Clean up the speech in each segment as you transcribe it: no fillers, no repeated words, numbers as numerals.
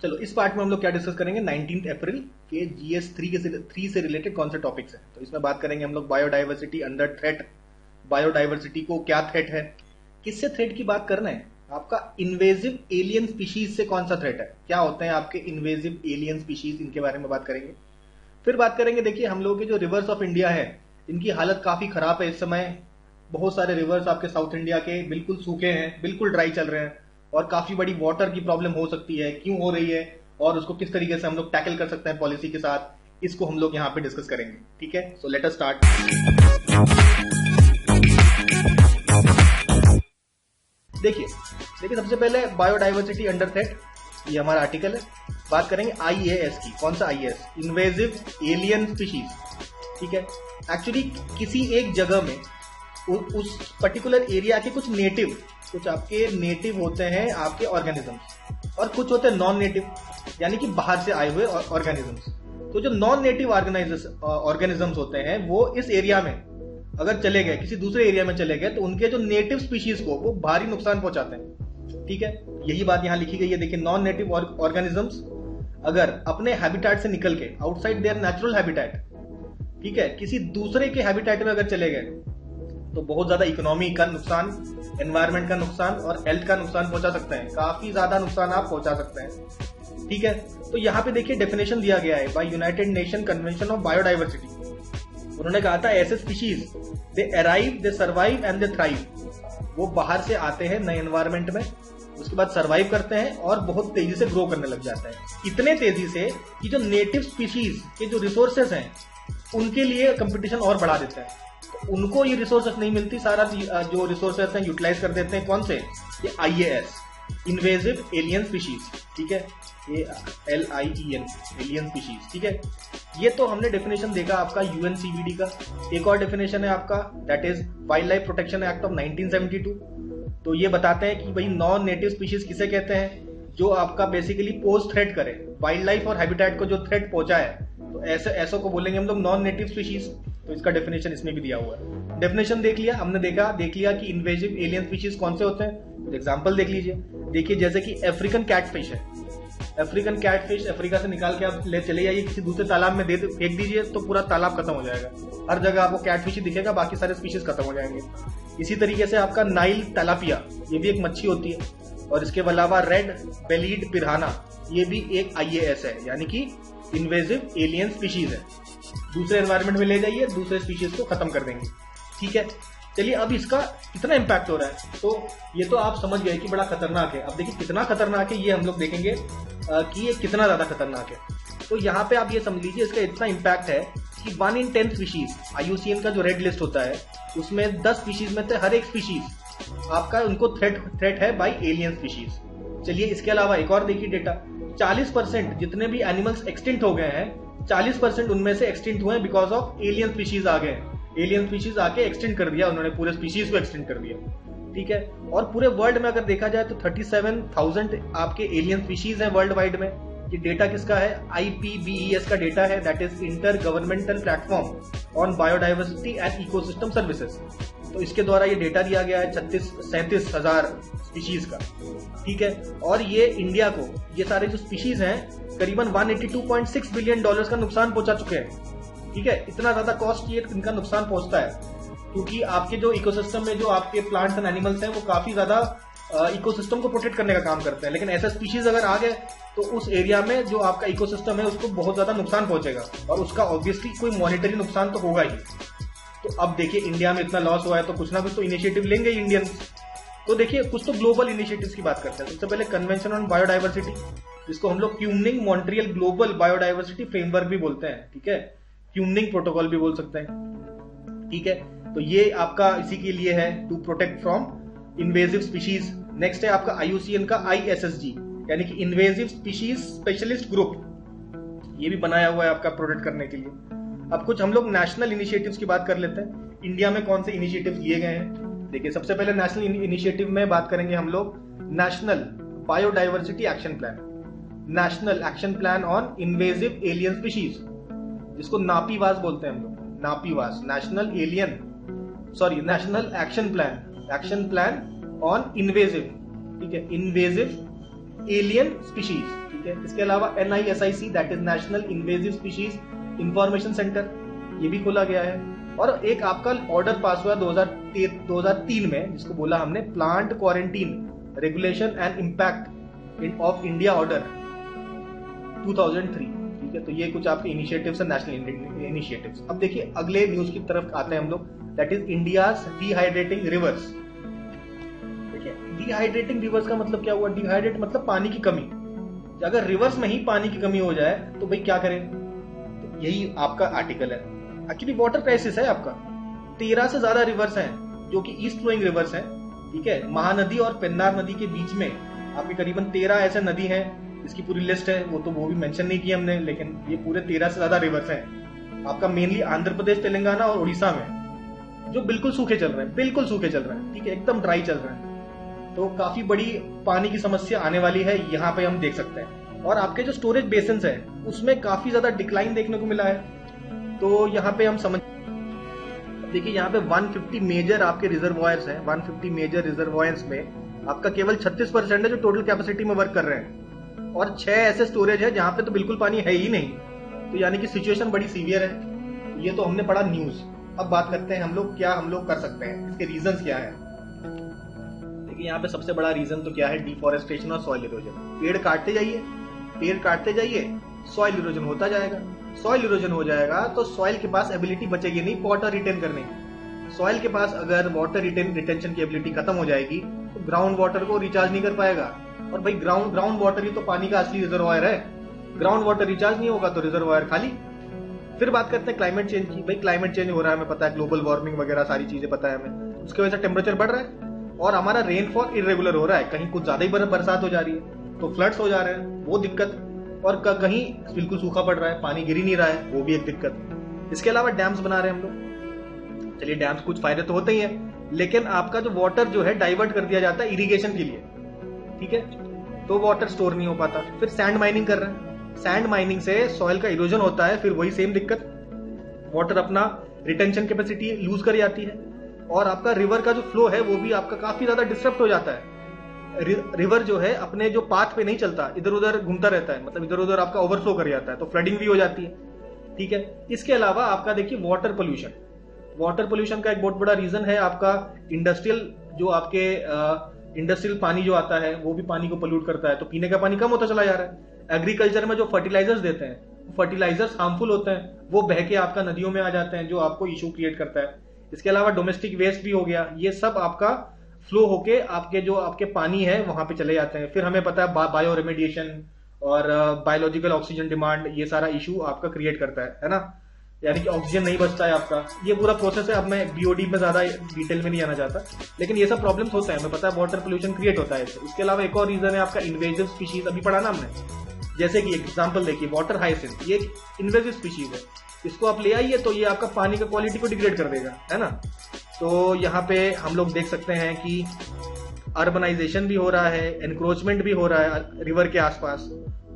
चलो इस पार्ट में हम लोग क्या डिस्कस करेंगे, 19 अप्रैल के जीएस 3 से रिलेटेड कौन से टॉपिक्स हैं। तो इसमें बात करेंगे हम लोग बायोडाइवर्सिटी अंडर थ्रेट, बायोडाइवर्सिटी को क्या थ्रेट है, किससे थ्रेट की बात करना है, आपका इन्वेजिव एलियन स्पीशीज से कौन सा थ्रेट है, क्या होते हैं आपके इन्वेजिव एलियन स्पीशीज, इनके बारे में बात करेंगे। फिर बात करेंगे, देखिए हम लोगों के जो रिवर्स ऑफ इंडिया है इनकी हालत काफी खराब है इस समय। बहुत सारे रिवर्स आपके साउथ इंडिया के बिल्कुल सूखे हैं, बिल्कुल ड्राई चल रहे हैं और काफी बड़ी वाटर की प्रॉब्लम हो सकती है, क्यों हो रही है और उसको किस तरीके से हम लोग टैकल कर सकते हैं पॉलिसी के साथ, इसको हम लोग यहाँ पे डिस्कस करेंगे। ठीक है, सो लेट अस स्टार्ट। देखिए सबसे पहले बायोडाइवर्सिटी अंडर थ्रेट, ये हमारा आर्टिकल है। बात करेंगे आईएएस की, कौन सा आईएएस, इन्वेजिव एलियन स्पीशीज। ठीक है, एक्चुअली किसी एक जगह में उस पर्टिकुलर एरिया के कुछ आपके नेटिव होते हैं आपके ऑर्गेनिजम्स, और कुछ होते हैं नॉन नेटिव, यानी कि बाहर से आए हुए ऑर्गेनिजम्स। तो जो नॉन नेटिव ऑर्गेनिजम्स होते हैं वो इस एरिया में अगर चले गए, किसी दूसरे एरिया में चले गए, तो उनके जो नेटिव स्पीशीज को वो भारी नुकसान पहुंचाते हैं। ठीक है, यही बात यहां लिखी गई है। देखिए, नॉन नेटिव ऑर्गेनिजम्स अगर अपने हैबिटेट से निकल के आउटसाइड देयर नेचुरल हैबिटेट, ठीक है, किसी दूसरे के हैबिटेट में अगर चले गए तो बहुत ज्यादा इकोनॉमी का नुकसान, एनवायरमेंट का नुकसान और हेल्थ का नुकसान पहुंचा सकते हैं, काफी ज्यादा नुकसान आप पहुंचा सकते हैं। ठीक है, तो यहाँ पे देखिए डेफिनेशन दिया गया है by United Nation convention of biodiversity. उन्होंने कहा था ऐसे species they arrive, they survive and they thrive, वो बाहर से आते हैं नए एनवायरमेंट में, उसके बाद सर्वाइव करते हैं और बहुत तेजी से ग्रो करने लग जाते हैं, इतने तेजी से कि जो नेटिव स्पीशीज के जो रिसोर्सेस हैं उनके लिए कंपटीशन और बढ़ा देते हैं। तो उनको ये रिसोर्सेस नहीं मिलती, सारा जो रिसोर्सेस हैं यूटिलाइज कर देते हैं, कौन से, ये आईएएस, इन्वेजिव एलियन स्पीशीज। ठीक है, ये LIEN, एलियन स्पीशीज। ठीक है, ये तो हमने डेफिनेशन देखा आपका यूएनसीबीडी का। एक और डेफिनेशन है आपका, that is wild life protection act of 1972। तो ये बताते हैं कि भाई नॉन नेटिव स्पीशीज किसे कहते हैं, जो आपका बेसिकली पोज थ्रेट करे, वाइल्ड लाइफ और हैबिटेट को जो थ्रेट पहुंचा है, तो ऐसे को बोलेंगे हम लोग नॉन नेटिव स्पीशीज। तो इसका डेफिनेशन इसमें भी दिया हुआ है। डेफिनेशन देख लिया हमने, देख लिया कि इन्वेजिव एलियन स्पीशीज कौन से होते हैं। एग्जांपल देख लीजिए, देखिए जैसे कि अफ्रीकन कैटफिश है, अफ्रीकन कैटफिश अफ्रीका से निकाल के आप ले चले जाइए किसी दूसरे तालाब में फेंक दीजिए तो पूरा तालाब खत्म हो जाएगा, हर जगह आपको कैटफिश ही दिखेगा, बाकी सारे स्पीशीज खत्म हो जाएंगे। इसी तरीके से आपका नाइल तेलापिया, ये भी एक मच्छी होती है, और इसके अलावा रेड बेलीड पिराना, ये भी एक आईएएस है, यानी कि इन्वेजिव एलियन स्पीशीज है। दूसरे एनवायरमेंट में ले जाइए, दूसरे स्पीशीज को खत्म कर देंगे। ठीक है, चलिए अब इसका कितना इम्पैक्ट हो रहा है, तो ये तो आप समझ गए कि बड़ा खतरनाक है। अब देखिए कितना खतरनाक है ये हम लोग देखेंगे कि ये कितना ज्यादा खतरनाक है। तो यहाँ पे आप ये समझ लीजिए इसका इतना इम्पैक्ट है कि 1 in 10 स्पीशीज, IUCN का जो रेड लिस्ट होता है उसमें 10 स्पीशीज में से हर एक स्पीशीज आपका उनको थ्रेट है बाई एलियन स्पीशीज। चलिए इसके अलावा एक और देखिए डेटा, 40% जितने भी एनिमल्स एक्सटिंक्ट हो गए हैं, 40% उनमें से एक्सटिंक्ट हुए बिकॉज ऑफ एलियन स्पीशीज आ गए। एलियन स्पीशीज आके एक्सटेंड कर दिया उन्होंने, पूरे स्पीशीज को एक्सटेंड कर दिया। ठीक है, और पूरे वर्ल्ड में अगर देखा जाए तो 37,000 आपके एलियन स्पीशीज हैं वर्ल्ड वाइड में। ये डेटा किसका है, IPBES का डेटा है, that is inter governmental platform on biodiversity and ecosystem services. तो इसके द्वारा ये डेटा दिया गया है 37,000 स्पीशीज का। ठीक है, और ये इंडिया को, ये सारे जो स्पीशीज हैं करीबन $182.6 बिलियन का नुकसान पहुंचा चुके हैं। ठीक है, इतना ज्यादा कॉस्ट ये इनका नुकसान पहुंचता है, क्योंकि आपके जो इकोसिस्टम में जो आपके प्लांट्स एंड एनिमल्स हैं वो काफी ज्यादा इकोसिस्टम को प्रोटेक्ट करने का काम करते हैं, लेकिन ऐसा स्पीशीज अगर आ गए तो उस एरिया में जो आपका इकोसिस्टम है उसको बहुत ज्यादा नुकसान पहुंचेगा, और उसका ऑब्वियसली कोई मॉनिटरी नुकसान तो होगा ही। तो अब देखिए इंडिया में इतना लॉस हुआ है तो कुछ ना कुछ तो इनिशिएटिव लेंगे इंडियन। तो देखिए कुछ तो ग्लोबल इनिशिएटिव्स की बात करते हैं। सबसे पहले कन्वेंशन ऑन बायोडाइवर्सिटी, जिसको हम लोग क्यूमनिंग मॉन्ट्रियल ग्लोबल बायोडाइवर्सिटी फ्रेमवर्क भी बोलते हैं। ठीक है, क्यूमनिंग प्रोटोकॉल भी बोल सकते हैं। ठीक है, तो ये आपका इसी के लिए है, to protect from invasive species. Next है आपका IUCN का ISSG, यानी कि इन्वेजिव स्पीशीज स्पेशलिस्ट ग्रुप, ये भी बनाया हुआ है आपका प्रोटेक्ट करने के लिए। अब कुछ हम लोग नेशनल इनिशिएटिव्स की बात कर लेते हैं, इंडिया में कौन से इनिशिएटिव्स लिए गए हैं। देखिए सबसे पहले नेशनल इनिशिएटिव में बात करेंगे हम लोग national biodiversity action plan, national action plan on invasive alien species, जिसको नापीवास बोलते हैं हम लोग, नापीवास, national action plan on invasive, ठीक है, इन्वेजिव एलियन स्पीशीज। ठीक है। इसके अलावा NISIC that is national invasive species information centre, ये भी खोला गया है। और एक आपका ऑर्डर पास हुआ 2003 में, जिसको बोला हमने plant quarantine regulation and impact of India order 2003, ठीक है। तो ये कुछ आपके इनिशिएटिव्स है, नेशनल इनिशिएटिव्स। अब देखिए अगले न्यूज की तरफ आते हैं हम लोग, that is India's dehydrating reverse. देखिए डिहाइड्रेटिंग रिवर्स का मतलब क्या हुआ? डिहाइड्रेट मतलब पानी की कमी। अगर रिवर्स में ही पानी की कमी हो जाए तो भाई क्या करें? तो यही आपका आर्टिकल है। एक्चुअली वाटर क्राइसिस है आपका। 13 से ज्यादा रिवर्स हैं जो कि ईस्ट फ्लोइंग रिवर्स हैं, ठीक है। महानदी और पेन्नार नदी के बीच में आपके करीबन 13 ऐसे नदी हैं, इसकी पूरी लिस्ट है, वो भी मेंशन नहीं की हमने, लेकिन ये पूरे 13 से ज्यादा रिवर्स हैं आपका, मेनली आंध्र प्रदेश, तेलंगाना और उड़ीसा में, जो बिल्कुल सूखे चल रहे हैं, बिल्कुल सूखे चल रहे हैं, ठीक है, एकदम ड्राई चल रहे हैं। तो काफी बड़ी पानी की समस्या आने वाली है, यहाँ पे हम देख सकते हैं। और आपके जो स्टोरेज बेसिन्स है उसमें काफी ज्यादा डिक्लाइन देखने को मिला है। तो यहाँ पे हम समझ, देखिए यहाँ पे 150 मेजर आपके रिजर्वॉयर्स हैं। 150 मेजर रिजर्वॉयर्स में आपका केवल 36% है जो टोटल कैपेसिटी में वर्क कर रहे हैं, और 6 ऐसे स्टोरेज है जहां पे तो बिल्कुल पानी है ही नहीं। तो यानी कि सिचुएशन बड़ी सीवियर है। ये तो हमने पढ़ा न्यूज। अब बात करते हैं हम लोग क्या हम लोग कर सकते हैं, इसके रीजंस क्या है। देखिए यहाँ पे सबसे बड़ा रीजन तो क्या है? डिफॉरेस्टेशन और सॉइल इरोजन। पेड़ काटते जाइए, सॉइल इरोजन होता जाएगा। सॉइल इरोजन हो जाएगा तो सॉइल के पास एबिलिटी बचेगी नहीं वाटर रिटेन करने की। सॉइल के पास अगर वाटर रिटेंशन की एबिलिटी खत्म हो जाएगी तो ग्राउंड वाटर को रिचार्ज नहीं कर पाएगा। और भाई ग्राउंड वाटर ही तो पानी का असली रिजर्वायर है। ग्राउंड वाटर रिचार्ज नहीं होगा तो रिजर्वायर खाली। फिर बात करते हैं क्लाइमेट चेंज की। भाई क्लाइमेट चेंज हो रहा है, हमें पता है, ग्लोबल वार्मिंग वगैरह सारी चीजें पता है हमें। उसकी वजह से टेम्परेचर बढ़ रहा है और हमारा रेनफॉल इरेगुलर हो रहा है। कहीं कुछ ज्यादा ही बरसात हो जा रही है तो फ्लड्स हो जा रहे हैं, वो दिक्कत। और कहीं बिल्कुल सूखा पड़ रहा है, पानी गिर ही नहीं रहा है, वो भी एक दिक्कत। इसके अलावा डैम्स बना रहे हैं हम लोग। चलिए डैम्स कुछ फायदे तो होते ही हैं, लेकिन आपका जो वाटर जो है डाइवर्ट कर दिया जाता है इरिगेशन के लिए, ठीक है, तो वाटर स्टोर नहीं हो पाता। फिर सैंड माइनिंग कर रहे हैं। सैंड माइनिंग से सॉइल का इरोजन होता है, फिर वही सेम दिक्कत, वाटर अपना रिटेंशन कैपेसिटी लूज कर जाती है। और आपका रिवर का जो फ्लो है वो भी आपका काफी ज्यादा डिस्टर्ब हो जाता है। रिवर जो है अपने जो पाथ पे नहीं चलता, इधर उधर घूमता रहता है, मतलब इधर उधर आपका ओवरफ्लो कर जाता है, तो फ्लडिंग भी हो जाती है, ठीक है। इसके अलावा आपका देखिए वाटर पोल्यूशन। वाटर पोल्यूशन का एक बहुत बड़ा रीजन है आपका इंडस्ट्रियल, जो आपके इंडस्ट्रियल पानी जो आता है वो भी पानी को पोल्यूट करता है, तो पीने का पानी कम होता चला जा रहा है। एग्रीकल्चर में जो फर्टिलाइजर्स देते हैं, फर्टिलाइजर्स हार्मफुल होते हैं, वो बह के आपका नदियों में आ जाते हैं, जो आपको इशू क्रिएट करता है। इसके अलावा डोमेस्टिक वेस्ट भी हो गया, ये सब आपका फ्लो होके आपके जो आपके पानी है वहां पे चले जाते हैं। फिर हमें पता है बायो रेमेडिएशन और बायोलॉजिकल ऑक्सीजन डिमांड, ये सारा इशू आपका क्रिएट करता है ना, यानी कि ऑक्सीजन नहीं बचता है आपका। ये पूरा प्रोसेस है। अब मैं बीओडी में ज्यादा डिटेल में नहीं आना चाहता, लेकिन ये सब प्रॉब्लम्स होते हैं, हमें पता है वाटर पोल्यूशन क्रिएट होता है इससे। इसके अलावा एक और रीजन है आपका इन्वेजिव स्पीशीज, अभी पढ़ा ना हमने, जैसे कि एग्जाम्पल देखिए वाटर हाइसिंथ, ये एक इन्वेजिव स्पीशीज है, इसको आप ले आइए तो ये आपका पानी का क्वालिटी को डिग्रेड कर देगा, है ना। तो यहाँ पे हम लोग देख सकते हैं कि अर्बनाइजेशन भी हो रहा है, एनक्रोचमेंट भी हो रहा है रिवर के आसपास,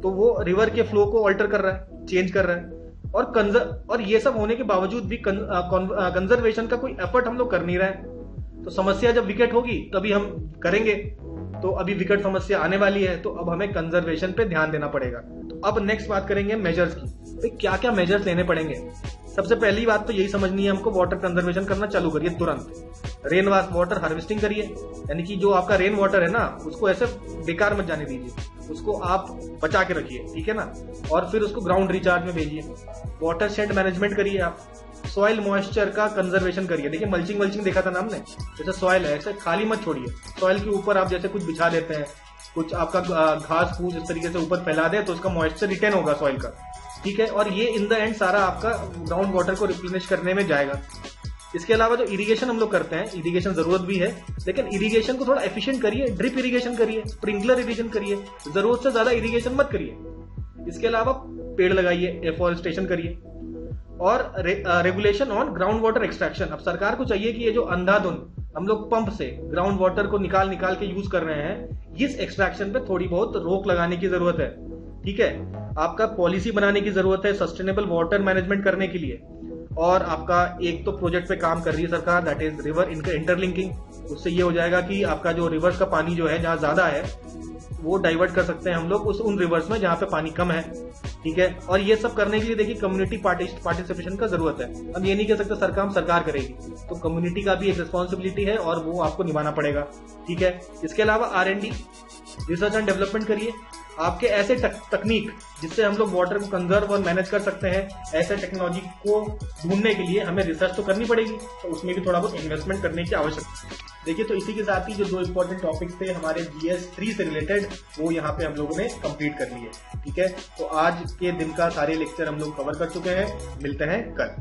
तो वो रिवर के फ्लो को ऑल्टर कर रहा है, चेंज कर रहा है। और ये सब होने के बावजूद भी कंजर्वेशन का कोई एफर्ट हम लोग कर नहीं रहे हैं। तो समस्या जब विकेट होगी तभी हम करेंगे। तो अभी विकेट समस्या आने वाली है, तो अब हमें कंजर्वेशन पे ध्यान देना पड़ेगा। तो अब नेक्स्ट बात करेंगे मेजर्स की। तो क्या क्या मेजर्स लेने पड़ेंगे? सबसे पहली बात तो यही समझनी है हमको, वाटर कंजर्वेशन करना चालू करिए तुरंत। रेन वाटर हार्वेस्टिंग करिए, यानी कि जो आपका रेन वाटर है ना उसको ऐसे बेकार मत जाने दीजिए, उसको आप बचा के रखिए, ठीक है ना। और फिर उसको ग्राउंड रिचार्ज में भेजिए। वाटर शेड मैनेजमेंट करिए आप। सॉइल मॉइस्चर का कंजर्वेशन करिए। देखिए मल्चिंग देखा था ना हमने, जैसे सॉइल है ऐसे खाली मत छोड़िए। सॉइल के ऊपर आप जैसे कुछ बिछा देते हैं, कुछ आपका घास फूस इस तरीके से ऊपर फैला दे तो उसका मॉइस्चर रिटेन होगा सॉइल का, ठीक है। और ये इन द एंड सारा आपका ग्राउंड वाटर को रिप्लेनिश करने में जाएगा। इसके अलावा जो इरिगेशन हम लोग करते हैं, इरिगेशन जरूरत भी है, लेकिन इरिगेशन को थोड़ा एफिशिएंट करिए। ड्रिप इरिगेशन करिए, स्प्रिंकलर इरिगेशन करिए, जरूरत से ज्यादा इरिगेशन मत करिए। इसके अलावा पेड़ लगाइए, एफॉरेस्टेशन करिए, और regulation on ground water extraction. अब सरकार को चाहिए कि ये जो अंधाधुंध हम लोग पंप से ग्राउंड वाटर को निकाल के यूज कर रहे हैं, इस एक्सट्रैक्शन पे थोड़ी बहुत रोक लगाने की जरूरत है, ठीक है। आपका पॉलिसी बनाने की जरूरत है सस्टेनेबल वाटर मैनेजमेंट करने के लिए। और आपका एक तो प्रोजेक्ट पे काम कर रही है सरकार, दैट इज रिवर इंटरलिंकिंग। उससे ये हो जाएगा कि आपका जो रिवर्स का पानी जो है जहां ज्यादा है वो डाइवर्ट कर सकते हैं हम लोग उन रिवर्स में जहां पे पानी कम है, ठीक है। और ये सब करने के लिए देखिए कम्युनिटी पार्टिसिपेशन का जरूरत है। अब ये नहीं कह सकते सरकार करेगी, तो कम्युनिटी का भी एक रिस्पॉन्सिबिलिटी है और वो आपको निभाना पड़ेगा, ठीक है। इसके अलावा R&D, रिसर्च एंड डेवलपमेंट करिए। आपके ऐसे तकनीक जिससे हम लोग वाटर को कंजर्व और मैनेज कर सकते हैं, ऐसे टेक्नोलॉजी को ढूंढने के लिए हमें रिसर्च तो करनी पड़ेगी, तो उसमें भी थोड़ा बहुत इन्वेस्टमेंट करने की आवश्यकता है। देखिए, तो इसी के साथ ही जो 2 इंपॉर्टेंट टॉपिक्स थे हमारे GS 3 से रिलेटेड, वो यहाँ पे हम लोगों ने कंप्लीट कर लिए, ठीक है। तो आज के दिन का सारे लेक्चर हम लोग कवर कर चुके हैं। मिलते हैं कल।